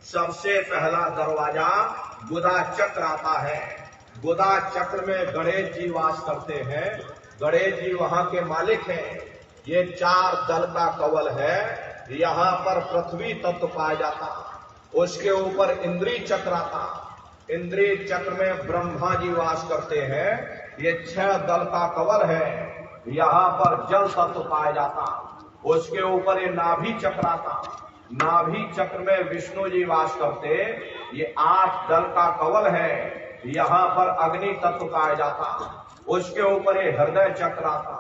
सबसे पहला दरवाजा गुदा चक्र आता है। गुदा चक्र में गणेश जी वास करते हैं। गणेश जी वहां के मालिक हैं। ये 4 दल का कवल है। यहाँ पर पृथ्वी तत्व पाया जाता। उसके ऊपर इंद्री चक्र आता। इंद्री चक्र में ब्रह्मा जी वास करते हैं। ये 6 दल का कवल है। यहाँ पर जल तत्व पाया जाता। उसके ऊपर ये नाभि चक्र आता। नाभि चक्र में विष्णु जी वास करते। ये 8 दल का कवल है। यहाँ पर अग्नि तत्व पाया जाता। उसके ऊपर ये हृदय चक्र आता।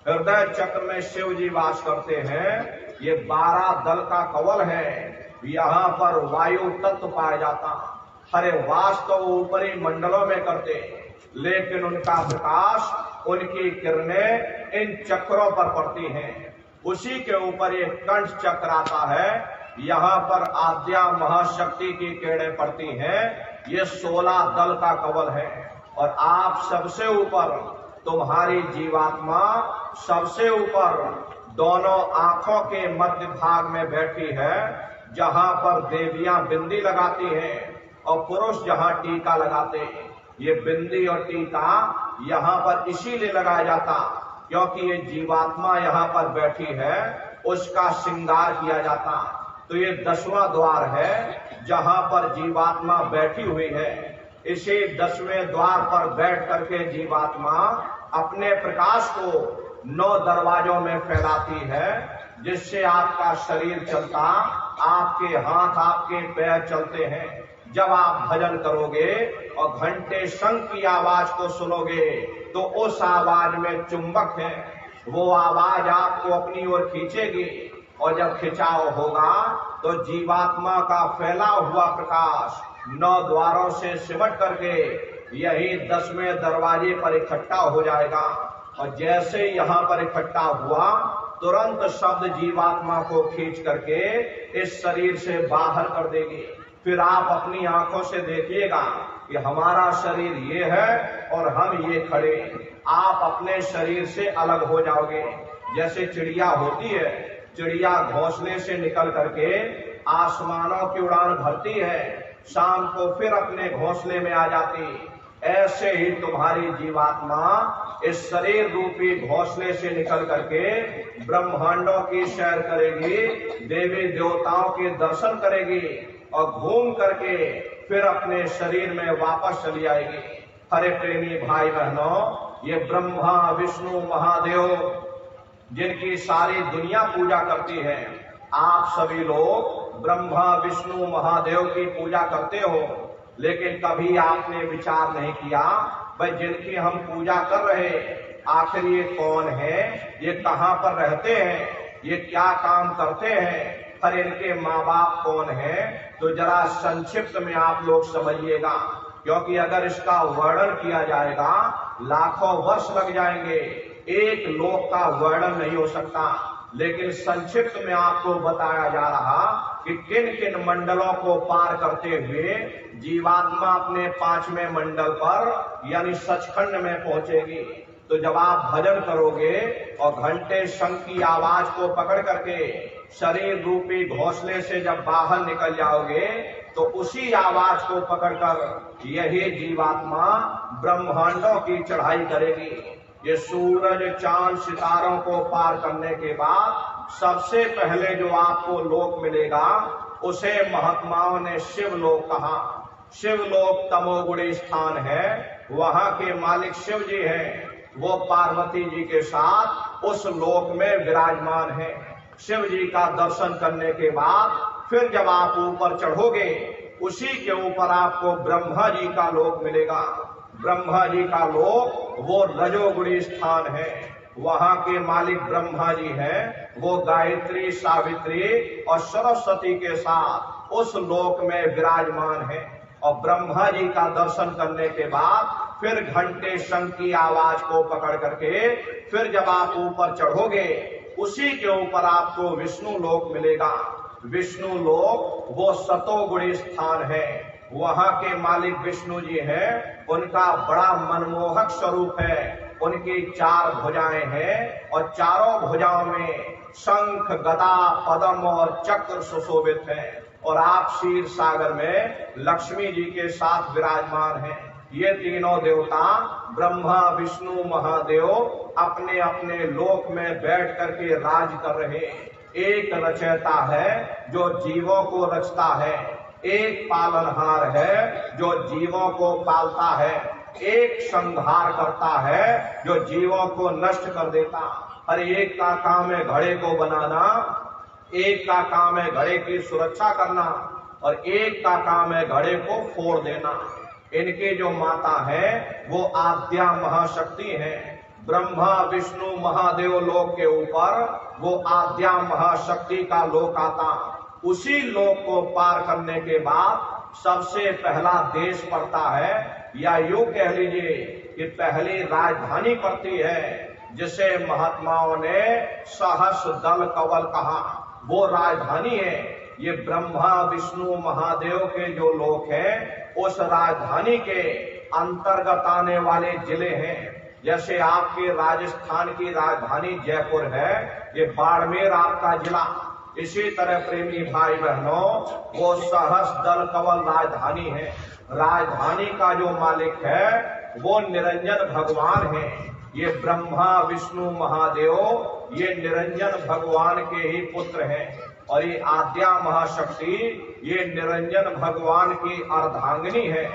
हृदय चक्र में शिव जी वास करते हैं। ये 12 दल का कवल है। यहाँ पर वायु तत्व पाया जाता। अरे वास तो ऊपरी मंडलों में करते, लेकिन उनका प्रकाश, उनकी किरणें इन चक्रों पर पड़ती हैं। उसी के ऊपर एक कंठ चक्र आता है। यहाँ पर आद्या महाशक्ति की किरणें पड़ती हैं। ये 16 दल का कवल है। और आप सबसे ऊपर, तुम्हारी जीवात्मा सबसे ऊपर दोनों आंखों के मध्य भाग में बैठी है, जहाँ पर देवियां बिंदी लगाती हैं और पुरुष जहाँ टीका लगाते हैं। ये बिंदी और टीका यहाँ पर इसीलिए लगाया जाता क्योंकि ये जीवात्मा यहाँ पर बैठी है, उसका श्रृंगार किया जाता। तो ये 10वां द्वार है जहाँ पर जीवात्मा बैठी हुई है। इसी 10वें द्वार पर बैठ करके जीवात्मा अपने प्रकाश को 9 दरवाजों में फैलाती है, जिससे आपका शरीर चलता, आपके हाथ, आपके पैर चलते हैं। जब आप भजन करोगे और घंटे शंख की आवाज को सुनोगे तो उस आवाज में चुंबक है। वो आवाज आपको अपनी ओर खींचेगी और जब खिंचाव होगा तो जीवात्मा का फैला हुआ प्रकाश 9 द्वारों से सिमट करके यही 10वें दरवाजे पर इकट्ठा हो जाएगा। और जैसे यहाँ पर इकट्ठा हुआ, तुरंत शब्द जीवात्मा को खींच करके इस शरीर से बाहर कर देगी। फिर आप अपनी आंखों से देखिएगा कि हमारा शरीर ये है और हम ये खड़े। आप अपने शरीर से अलग हो जाओगे। जैसे चिड़िया होती है, चिड़िया घोंसले से निकल करके आसमानों की उड़ान भरती है, शाम को फिर अपने घोंसले में आ जाती। ऐसे ही तुम्हारी जीवात्मा इस शरीर रूपी घोंसले से निकल करके ब्रह्मांडों की सैर करेगी, देवी देवताओं के दर्शन करेगी और घूम करके फिर अपने शरीर में वापस चली आएगी। हरे प्रेमी भाई बहनों, ये ब्रह्मा विष्णु महादेव जिनकी सारी दुनिया पूजा करती है, आप सभी लोग ब्रह्मा विष्णु महादेव की पूजा करते हो, लेकिन कभी आपने विचार नहीं किया भाई जिनकी हम पूजा कर रहे आखिर ये कौन है, ये कहाँ पर रहते हैं, ये क्या काम करते हैं, और इनके माँ बाप कौन है। तो जरा संक्षिप्त में आप लोग समझिएगा, क्योंकि अगर इसका वर्णन किया जाएगा लाखों वर्ष लग जाएंगे, एक लोक का वर्णन नहीं हो सकता। लेकिन संक्षिप्त में आपको बताया जा रहा कि किन किन मंडलों को पार करते हुए जीवात्मा अपने 5वें मंडल पर यानी सचखंड में पहुंचेगी। तो जब आप भजन करोगे और घंटे शंख की आवाज को पकड़ करके शरीर रूपी घोंसले से जब बाहर निकल जाओगे तो उसी आवाज को पकड़कर यही जीवात्मा ब्रह्मांडों की चढ़ाई करेगी। ये सूरज चांद सितारों को पार करने के बाद सबसे पहले जो आपको लोक मिलेगा उसे महात्माओं ने शिवलोक कहा। शिवलोक तमोगुणी स्थान है, वहां के मालिक शिव जी हैं। वो पार्वती जी के साथ उस लोक में विराजमान है। शिव जी का दर्शन करने के बाद फिर जब आप ऊपर चढ़ोगे उसी के ऊपर आपको ब्रह्मा जी का लोक मिलेगा। ब्रह्मा जी का लोक वो रजोगुणी स्थान है, वहां के मालिक ब्रह्मा जी हैं। वो गायत्री, सावित्री और सरस्वती के साथ उस लोक में विराजमान है। और ब्रह्मा जी का दर्शन करने के बाद फिर घंटे शंख की आवाज को पकड़ करके फिर जब आप ऊपर चढ़ोगे उसी के ऊपर आपको विष्णु लोक मिलेगा। विष्णु लोक वो सतोगुणी स्थान है, वहां के मालिक विष्णु जी हैं। उनका बड़ा मनमोहक स्वरूप है। उनकी 4 भुजाएं हैं और चारों भुजाओं में शंख, गदा, पद्म और चक्र सुशोभित हैं। और आप क्षीर सागर में लक्ष्मी जी के साथ विराजमान हैं। ये तीनों देवता ब्रह्मा विष्णु महादेव अपने अपने लोक में बैठ करके राज कर रहे हैं। एक रचयिता है जो जीवों को रचता है, एक पालनहार है जो जीवों को पालता है, एक संहार करता है जो जीवों को नष्ट कर देता। हर एक का काम है घड़े को बनाना, एक का काम है घड़े की सुरक्षा करना और एक का काम है घड़े को फोड़ देना। इनके जो माता है वो आद्या महाशक्ति है। ब्रह्मा विष्णु महादेव लोक के ऊपर वो आद्या महाशक्ति का लोक आता। उसी लोक को पार करने के बाद सबसे पहला देश पड़ता है, या यूं कह लीजिए कि पहली राजधानी पड़ती है, जिसे महात्माओं ने सहस दल कवल कहा। वो राजधानी है। ये ब्रह्मा विष्णु महादेव के जो लोक हैं उस राजधानी के अंतर्गत आने वाले जिले हैं। जैसे आपके राजस्थान की राजधानी जयपुर है, ये बाड़मेर आपका जिला। इसी तरह प्रेमी भाई बहनों, वो सहस दल कवल राजधानी है। राजधानी का जो मालिक है वो निरंजन भगवान है। ये ब्रह्मा विष्णु महादेव ये निरंजन भगवान के ही पुत्र हैं और ये आद्या महाशक्ति ये निरंजन भगवान की अर्धांगिनी है।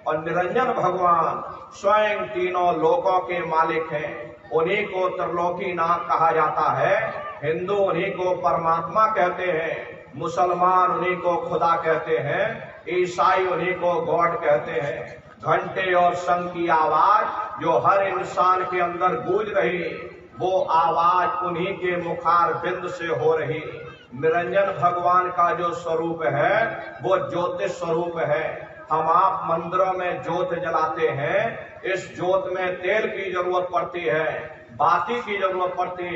और निरंजन भगवान स्वयं तीनों लोकों के मालिक हैं। उन्हीं को त्रिलोकीनाथ कहा जाता है। हिंदू उन्हीं को परमात्मा कहते हैं, मुसलमान उन्हीं को खुदा कहते हैं, ईसाई उन्हीं को गॉड कहते हैं। घंटे और शंख की आवाज जो हर इंसान के अंदर गूंज रही, वो आवाज उन्हीं के मुखार बिंद से हो रही। निरंजन भगवान का जो स्वरूप है वो ज्योतिष स्वरूप है। हम आप मंदिरों में ज्योत जलाते हैं, इस ज्योत में तेल की जरूरत पड़ती है, बाती की जरूरत पड़ती,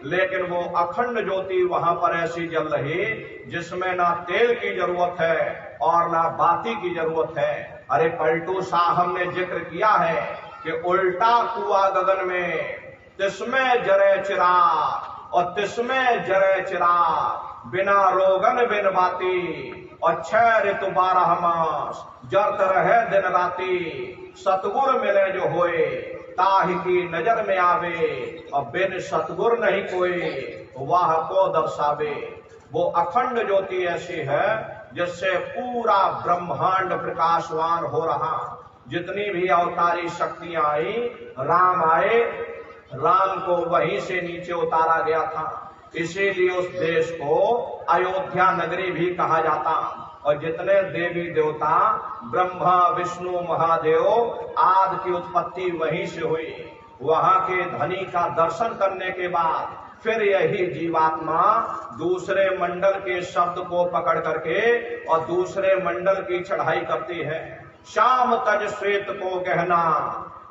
लेकिन वो अखंड ज्योति वहां पर ऐसी जल रही जिसमें ना तेल की जरूरत है और ना बाती की जरूरत है। अरे पलटू शाह हमने जिक्र किया है कि उल्टा कुआ गगन में तिसमें जरे चिराग और तिसमें जरे चिराग, बिना रोगन बिन बाती और 6 ऋतु 12 मास जरत रहे दिन राती। सतगुर मिले जो होए ताहि की नजर में आवे और बिन सतगुर नहीं कोई वाह को दर्शावे। वो अखंड ज्योति ऐसी है जिससे पूरा ब्रह्मांड प्रकाशवान हो रहा। जितनी भी अवतारी शक्तियां आई, राम आए, राम को वहीं से नीचे उतारा गया था। इसीलिए उस देश को अयोध्या नगरी भी कहा जाता। और जितने देवी देवता ब्रह्मा विष्णु महादेव आदि की उत्पत्ति वहीं से हुई। वहां के धनी का दर्शन करने के बाद फिर यही जीवात्मा दूसरे मंडल के शब्द को पकड़ करके और दूसरे मंडल की चढ़ाई करती है। शाम तज श्वेत को गहना,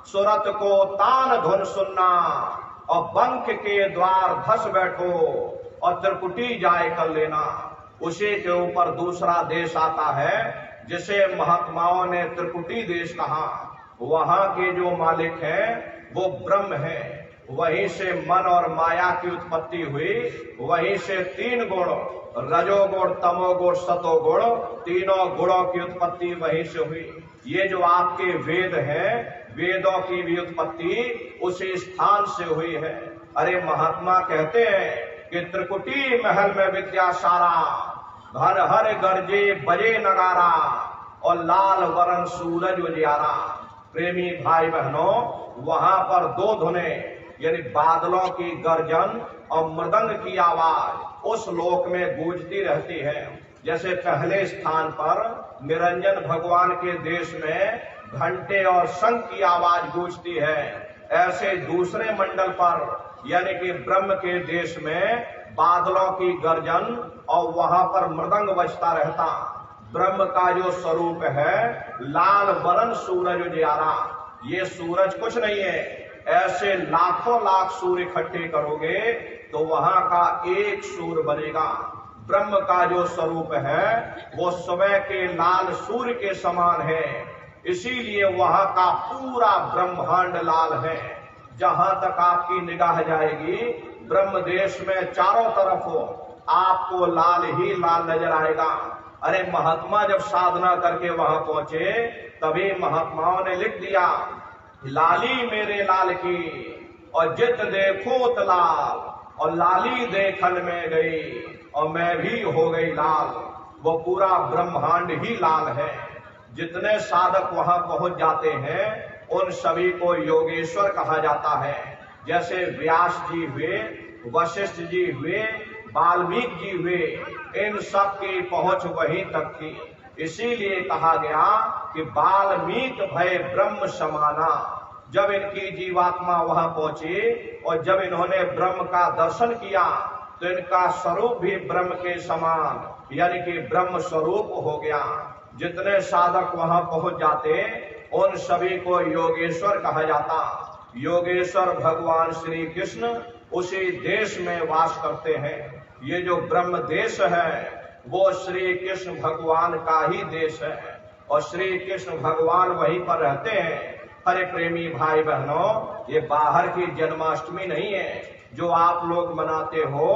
सुरत को तान धुन सुनना और बंक के द्वार धस बैठो और त्रिपुटी जाए कर लेना। उसी के ऊपर दूसरा देश आता है जिसे महात्माओं ने त्रिपुटी देश कहा। वहां के जो मालिक हैं वो ब्रह्म है। वहीं से मन और माया की उत्पत्ति हुई। वहीं से 3 गुण, रजोगुण तमोगुण सतोगुण, तीनों गुणों की उत्पत्ति वहीं से हुई। ये जो आपके वेद हैं, वेदों की भी उत्पत्ति उसी स्थान से हुई है। अरे महात्मा कहते हैं कि त्रिकुटी महल में विद्या सारा, घर हर गरजे बजे नगारा और लाल वरण सूरज उजियारा। प्रेमी भाई बहनों, वहां पर 2 धुनें यानी बादलों की गर्जन और मृदंग की आवाज उस लोक में गूंजती रहती है। जैसे पहले स्थान पर निरंजन भगवान के देश में घंटे और शंख की आवाज गूंजती है, ऐसे दूसरे मंडल पर यानी कि ब्रह्म के देश में बादलों की गर्जन और वहां पर मृदंग बजता रहता। ब्रह्म का जो स्वरूप है लाल वरण सूरज उजियारा। ये सूरज कुछ नहीं है, ऐसे लाखों लाख सूर्य इकट्ठे करोगे तो वहां का एक सूर्य बनेगा। ब्रह्म का जो स्वरूप है वो सुबह के लाल सूर्य के समान है। इसीलिए वहां का पूरा ब्रह्मांड लाल है। जहां तक आपकी निगाह जाएगी ब्रह्म देश में चारों तरफ आपको लाल ही लाल नजर आएगा। अरे महात्मा जब साधना करके वहां पहुंचे तभी महात्माओं ने लिख दिया, लाली मेरे लाल की और जित देखो त लाल, और लाली देखन में गई और मैं भी हो गई लाल। वो पूरा ब्रह्मांड ही लाल है। जितने साधक वहां पहुंच जाते हैं उन सभी को योगेश्वर कहा जाता है। जैसे व्यास जी हुए, वशिष्ठ जी हुए, वाल्मीकि जी हुए, इन सब की पहुंच वहीं तक थी। इसीलिए कहा गया कि वाल्मीकि भय ब्रह्म समाना। जब इनकी जीवात्मा वहां पहुंची और जब इन्होंने ब्रह्म का दर्शन किया तो इनका स्वरूप भी ब्रह्म के समान यानी कि ब्रह्म स्वरूप हो गया। जितने साधक वहां पहुंच जाते उन सभी को योगेश्वर कहा जाता। योगेश्वर भगवान श्री कृष्ण उसी देश में वास करते हैं। ये जो ब्रह्म देश है वो श्री कृष्ण भगवान का ही देश है और श्री कृष्ण भगवान वहीं पर रहते हैं। अरे प्रेमी भाई बहनों, ये बाहर की जन्माष्टमी नहीं है जो आप लोग मनाते हो।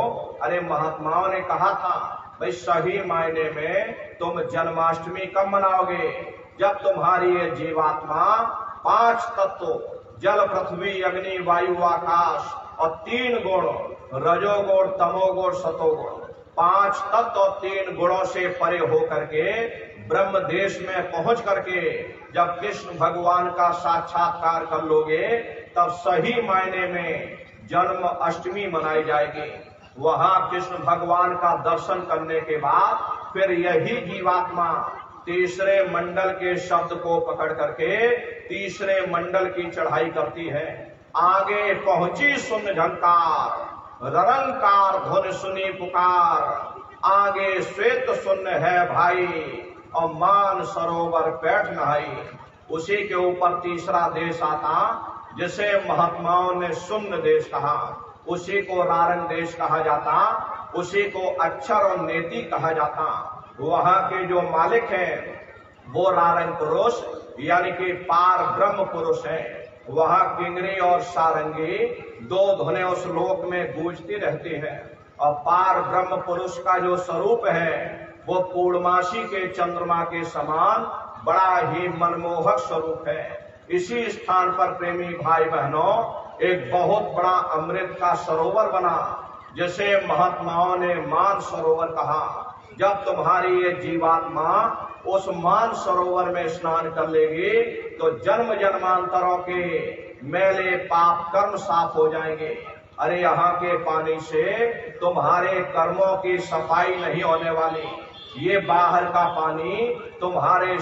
अरे महात्माओं ने कहा था भाई सही मायने में तुम जन्माष्टमी कब मनाओगे? जब तुम्हारी ये जीवात्मा 5 तत्व जल पृथ्वी अग्नि वायु आकाश और 3 गुण रजोगुण तमोगुण सतोगुण 5 तत्व और 3 गुणों से परे होकर के ब्रह्म देश में पहुंच करके जब कृष्ण भगवान का साक्षात्कार कर लोगे तब सही मायने में जन्म अष्टमी मनाई जाएगी। वहां कृष्ण भगवान का दर्शन करने के बाद फिर यही जीवात्मा तीसरे मंडल के शब्द को पकड़ करके तीसरे मंडल की चढ़ाई करती है। आगे पहुंची सुन झंकार, ररंकार धुन सुनी पुकार, आगे श्वेत सुन है भाई और मान सरोवर पैठ नहाई। उसी के ऊपर तीसरा देश आता जिसे महात्माओं ने शून्य देश कहा, उसी को रारंग देश कहा जाता, उसी को अक्षर और नेति कहा जाता। वहां के जो मालिक हैं वो रारंग पुरुष यानी कि पार ब्रह्म पुरुष है। वहां किंगरी और सारंगी 2 धुनें उस लोक में गूंजती रहती हैं और पार ब्रह्म पुरुष का जो स्वरूप है वो पूर्णमासी के चंद्रमा के समान बड़ा ही मनमोहक स्वरूप है। इसी स्थान पर प्रेमी भाई बहनों एक बहुत बड़ा अमृत का सरोवर बना जिसे महात्माओं ने मान सरोवर कहा। जब तुम्हारी ये जीवात्मा उस मान सरोवर में स्नान कर लेगी तो जन्म जन्मांतरों के मैले पाप कर्म साफ हो जाएंगे। अरे यहाँ के पानी से तुम्हारे कर्मों की सफाई नहीं होने वाली, ये बाहर का पानी तुम्हारे